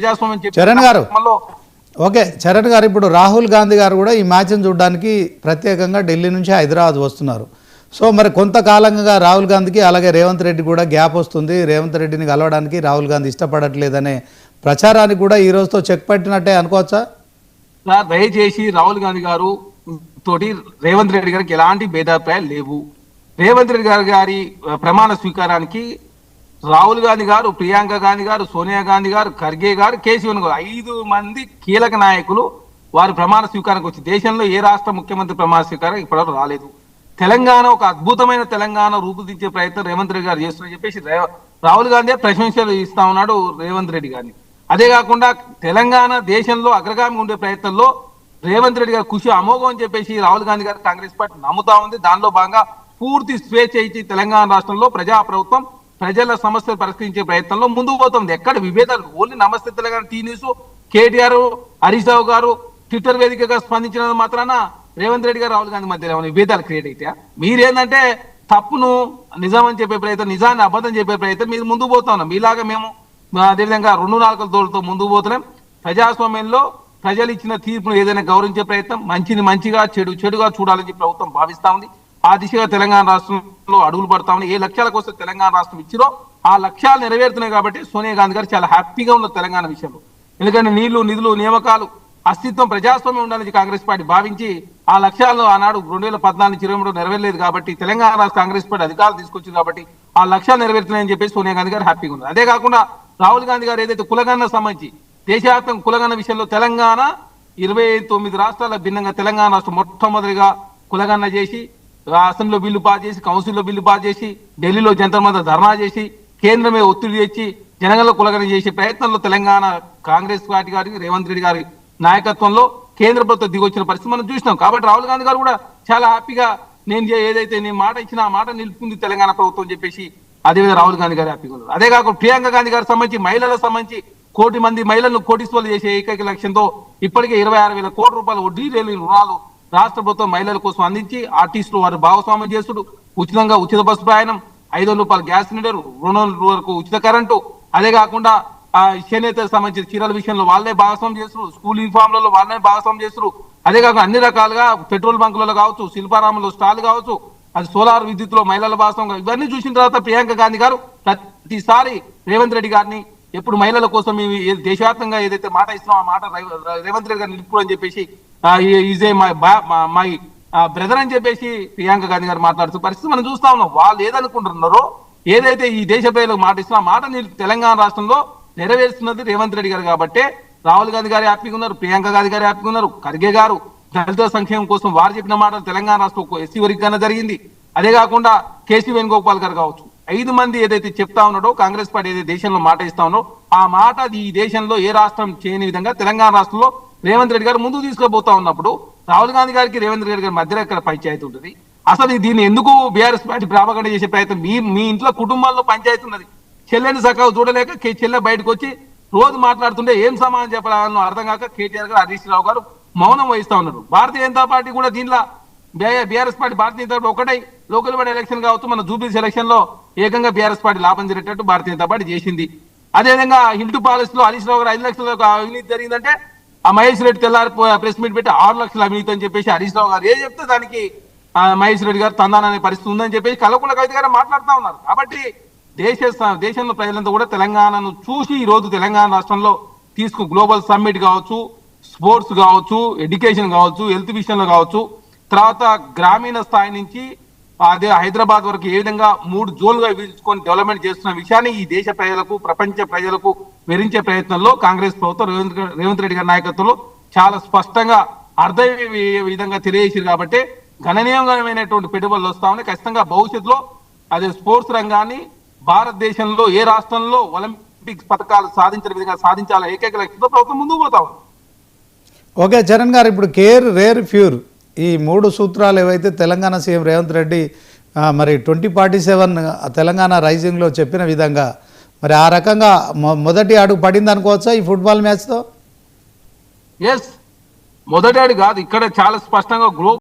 ప్రజాస్వామ్యం చరణ్ గారు ఓకే చరణ్ గారు ఇప్పుడు రాహుల్ గాంధీ గారు కూడా ఈ మ్యాచ్ని చూడడానికి ప్రత్యేకంగా ఢిల్లీ నుంచి హైదరాబాద్ వస్తున్నారు. సో మరి కొంతకాలంగా రాహుల్ గాంధీకి అలాగే రేవంత్ రెడ్డి కూడా గ్యాప్ వస్తుంది. రేవంత్ రెడ్డిని కలవడానికి రాహుల్ గాంధీ ఇష్టపడట్లేదనే ప్రచారానికి కూడా ఈ రోజుతో చెక్ పెట్టినట్టే అనుకోవచ్చా? దయచేసి రాహుల్ గాంధీ గారు తోటి రేవంత్ రెడ్డి గారికి ఎలాంటి భేదాభిప్రాయాలు లేవు. రేవంత్ రెడ్డి గారి ప్రమాణ స్వీకారానికి రాహుల్ గాంధీ గారు, ప్రియాంక గాంధీ గారు, సోనియా గాంధీ గారు, ఖర్గే గారు, కేసీఆర్ గారు 5 మంది కీలక నాయకులు వారి ప్రమాణ స్వీకారానికి వచ్చి దేశంలో ఏ రాష్ట్ర ముఖ్యమంత్రి ప్రమాణ స్వీకారం ఇప్పటివరకు రాలేదు. తెలంగాణ ఒక అద్భుతమైన తెలంగాణ రూపుదిద్దే ప్రయత్నం రేవంత్ రెడ్డి గారు చేస్తున్నారని చెప్పేసి రాహుల్ గాంధీ ప్రశంసలు ఇస్తా ఉన్నాడు రేవంత్ రెడ్డి గారిని. అదే కాకుండా తెలంగాణ దేశంలో అగ్రగామి ఉండే ప్రయత్నంలో రేవంత్ రెడ్డి గారు కృషి అమోఘం అని చెప్పేసి రాహుల్ గాంధీ గారు కాంగ్రెస్ పార్టీ నమ్ముతా ఉంది. దానిలో భాగంగా పూర్తి స్వేచ్ఛ ఇచ్చి తెలంగాణ రాష్ట్రంలో ప్రజాప్రభుత్వం ప్రజల సమస్యలు పరిష్కరించే ప్రయత్నంలో ముందుకు పోతుంది. ఎక్కడ విభేదాలు ఓన్లీ నమస్తే తెలంగాణ టీ న్యూస్ కేటీఆర్ హరీష్ రావు గారు ట్విట్టర్ వేదికగా స్పందించినందు మాత్రాన రేవంత్ రెడ్డి గారు రాహుల్ గాంధీ మధ్య విభేదాలు క్రియేట్ అయితే మీరేందంటే తప్పును నిజం అని చెప్పే ప్రయత్నం, నిజాన్ని అబద్ధం చెప్పే ప్రయత్నం మీరు ముందుకు పోతా ఉన్నాం. మీలాగా మేము అదేవిధంగా 2 నాలుకల తోడుతో ముందుకు పోతున్నాం. ప్రజాస్వామ్యంలో ప్రజలు ఇచ్చిన తీర్పును ఏదైనా గౌరవించే ప్రయత్నం, మంచిని మంచిగా చెడుగా చూడాలని ప్రభుత్వం భావిస్తా ఉంది. ఆ దిశగా తెలంగాణ రాష్ట్రంలో అడుగులు పడతా ఉన్నాయి. ఏ లక్ష్యాల కోసం తెలంగాణ రాష్ట్రం ఇచ్చిరో ఆ లక్ష్యాలు నెరవేరుతున్నాయి. కాబట్టి సోనియా గాంధీ గారు చాలా హ్యాపీగా ఉన్నారు తెలంగాణ విషయంలో. ఎందుకంటే నీళ్లు, నిధులు, నియామకాలు, అస్తిత్వం, ప్రజాస్వామ్యం ఉండాలని కాంగ్రెస్ పార్టీ భావించి ఆ లక్ష్యాలను ఆనాడు 2014 నుంచి 23 నెరవేరలేదు. కాబట్టి తెలంగాణ రాష్ట్ర కాంగ్రెస్ పార్టీ అధికారులు తీసుకొచ్చింది. కాబట్టి ఆ లక్ష్యాలు నెరవేరుతున్నాయని చెప్పేసి సోనియా గాంధీ గారు హ్యాపీగా ఉన్నారు. అదే కాకుండా రాహుల్ గాంధీ గారు ఏదైతే కులగణన సంబంధించి దేశవ్యాప్తంగా కులగణన విషయంలో తెలంగాణ 29 రాష్ట్రాల భిన్నంగా తెలంగాణ రాష్ట్రం మొట్టమొదటిగా కులగణన చేసి అసెంబ్లీలో బిల్లు పాస్ చేసి, కౌన్సిల్లో బిల్లు పాస్ చేసి, ఢిల్లీలో జంతర్ మంతర్ ధర్నా చేసి, కేంద్రమే ఒత్తిడి తెచ్చి జనగణన కులగణన చేసే ప్రయత్నంలో తెలంగాణ కాంగ్రెస్ పార్టీ గారికి రేవంత్ రెడ్డి గారి నాయకత్వంలో కేంద్ర ప్రభుత్వం దిగొచ్చిన పరిస్థితి మనం చూసినాం. కాబట్టి రాహుల్ గాంధీ గారు కూడా చాలా హ్యాపీగా నేను మాట ఇచ్చిన ఆ మాట నిలుపుకుంది తెలంగాణ ప్రభుత్వం అని చెప్పేసి అదేవిధంగా రాహుల్ గాంధీ గారు హ్యాపీగా ఉన్నారు. అదే కాకుండా ప్రియాంక గాంధీ గారికి సంబంధించి మహిళలకు సంబంధించి 1 కోటి మంది మహిళలను కోటీశ్వర్లు చేసే ఏకైక లక్ష్యంతో ఇప్పటికే 26,000 కోట్ల రూపాయల వడ్డీ లేని రుణాలు రాష్ట్ర ప్రభుత్వం మహిళల కోసం అందించి ఆర్టిస్టులు వారు భాగస్వామ్యం చేస్తుడు, ఉచితంగా ఉచిత బస్సు ప్రయాణం, 500 రూపాయల గ్యాస్ సిలిండర్, 200 వరకు ఉచిత కరెంటు, అదే కాకుండా చేనేతలకు సంబంధించిన చీరల విషయంలో వాళ్ళే భాగస్వామ్యం చేస్తున్నారు, స్కూల్ యూనిఫామ్లలో వాళ్ళనే భాగస్వామ్యం చేస్తున్నారు. అదే కాకుండా అన్ని రకాలుగా పెట్రోల్ బంకులలో కావచ్చు, శిల్పారామంలో స్టాల్ కావచ్చు, అది సోలార్ విద్యుత్లో మహిళల భాగస్వామ్యం, ఇవన్నీ చూసిన తర్వాత ప్రియాంక గాంధీ గారు ప్రతిసారి రేవంత్ రెడ్డి గారిని ఎప్పుడు మహిళల కోసం దేశవ్యాప్తంగా ఏదైతే మాట ఇస్తున్నాం ఆ మాట రేవంత్ రెడ్డి గారిని నిలుపుకోవని చెప్పేసి ఈజే మై బ్రదర్ అని చెప్పేసి ప్రియాంక గాంధీ గారు మాట్లాడుతూ పరిస్థితి మనం చూస్తా ఉన్నాం. వాళ్ళు ఏదనుకుంటున్నారో ఏదైతే ఈ దేశ ప్రజలకు మాట ఇస్తున్నా మాట తెలంగాణ రాష్ట్రంలో నెరవేరుస్తున్నది రేవంత్ రెడ్డి గారు. కాబట్టి రాహుల్ గాంధీ గారు హ్యాపీగా ఉన్నారు, ప్రియాంక గాంధీ గారు హ్యాపీగా ఉన్నారు. ఖర్గే గారు దళిత సంక్షేమం కోసం వారు చెప్పిన మాటలు తెలంగాణ రాష్ట్రం ఎస్సీ వర్గీకరణ జరిగింది. అదే కాకుండా కేసీ వేణుగోపాల్ గారు కావచ్చు, 5 మంది ఏదైతే చెప్తా ఉన్నాడో కాంగ్రెస్ పార్టీ ఏదైతే దేశంలో మాట ఇస్తా ఉన్నో ఆ మాట ఈ దేశంలో ఏ రాష్ట్రం చేయని విధంగా తెలంగాణ రాష్ట్రంలో రేవంత్ రెడ్డి గారు ముందుకు తీసుకుపోతా ఉన్నప్పుడు రాహుల్ గాంధీ గారికి రేవంత్ రెడ్డి గారి మధ్యలో ఎక్కడ పంచాయతీ ఉంటుంది? అసలు దీన్ని ఎందుకు బీఆర్ఎస్ పార్టీ ప్రాపగండ చేసే ప్రయత్నం? మీ ఇంట్లో కుటుంబాల్లో పంచాయతీ ఉన్నది, చెల్లెని సకావు చూడలేక చెల్లె బయటకు వచ్చి రోజు మాట్లాడుతుంటే ఏం సమాధానం చెప్పాలని అర్థం కాక కేటీఆర్ గారు, హరీష్ రావు గారు మౌనం వహిస్తా ఉన్నారు. భారతీయ జనతా పార్టీ కూడా దీనిలో BRS party Bharatiya Janata party ఒకటై లోకల్ బాడీ ఎలక్షన్ కావచ్చు, మన జూబ్లీ సెలక్షన్ లో ఏకంగా బీఆర్ఎస్ పార్టీ లాభం జరిగేటట్టు భారతీయ జనతా పార్టీ చేసింది. అదేవిధంగా హిల్టు పాలసీ లో హరీష్ రావు గారు 5 లక్షల అవినీతి జరిగిందంటే ఆ మహేష్ రెడ్డి తెల్లారి ప్రెస్ మీట్ పెట్టి 6 లక్షల అవినీతి అని చెప్పేసి హరీష్ రావు గారు చెప్తే దానికి మహేష్ రెడ్డి గారు తందాననే పరిస్థితి ఉందని చెప్పేసి కల్వకుంట్ల కవిత గారు మాట్లాడుతూ ఉన్నారు. కాబట్టి దేశంలో ప్రజలంతా కూడా తెలంగాణను చూసి ఈ రోజు తెలంగాణ రాష్ట్రంలో గ్లోబల్ సమ్మిట్ కావచ్చు, స్పోర్ట్స్ కావచ్చు, ఎడ్యుకేషన్ కావచ్చు, హెల్త్ విషయంలో కావచ్చు, తర్వాత గ్రామీణ స్థాయి నుంచి అదే హైదరాబాద్ వరకు ఏ విధంగా 3 జోన్లుగా విభజించుకొని డెవలప్మెంట్ చేస్తున్న విషయాన్ని ఈ దేశ ప్రజలకు, ప్రపంచ ప్రజలకు వివరించే ప్రయత్నంలో కాంగ్రెస్ ప్రభుత్వం రేవంత్ రెడ్డి గారి నాయకత్వంలో చాలా స్పష్టంగా అర్థమయ్యే విధంగా తెలియజేసారు. కాబట్టి గణనీయమైనటువంటి పెట్టుబడులు వస్తా ఉన్నాయి. ఖచ్చితంగా భవిష్యత్తులో అదే స్పోర్ట్స్ రంగాన్ని భారతదేశంలో ఏ రాష్ట్రంలో ఒలింపిక్స్ పథకాలు సాధించిన విధంగా సాధించాల ఏకైక లక్ష్యంతో ప్రభుత్వం ముందుకు పోతా ఉంది. ఓకే చరణ్ గారు, ఇప్పుడు కేర్ రేర్ ఫ్యూర్ ఈ 3 సూత్రాలు ఏవైతే తెలంగాణ సీఎం రేవంత్ రెడ్డి మరి 2047 తెలంగాణ రైజింగ్లో చెప్పిన విధంగా మరి ఆ రకంగా మొదటి అడుగు పడింది అనుకోవచ్చా ఈ ఫుట్బాల్ మ్యాచ్తో? ఎస్, మొదటి అడుగు కాదు, ఇక్కడ చాలా స్పష్టంగా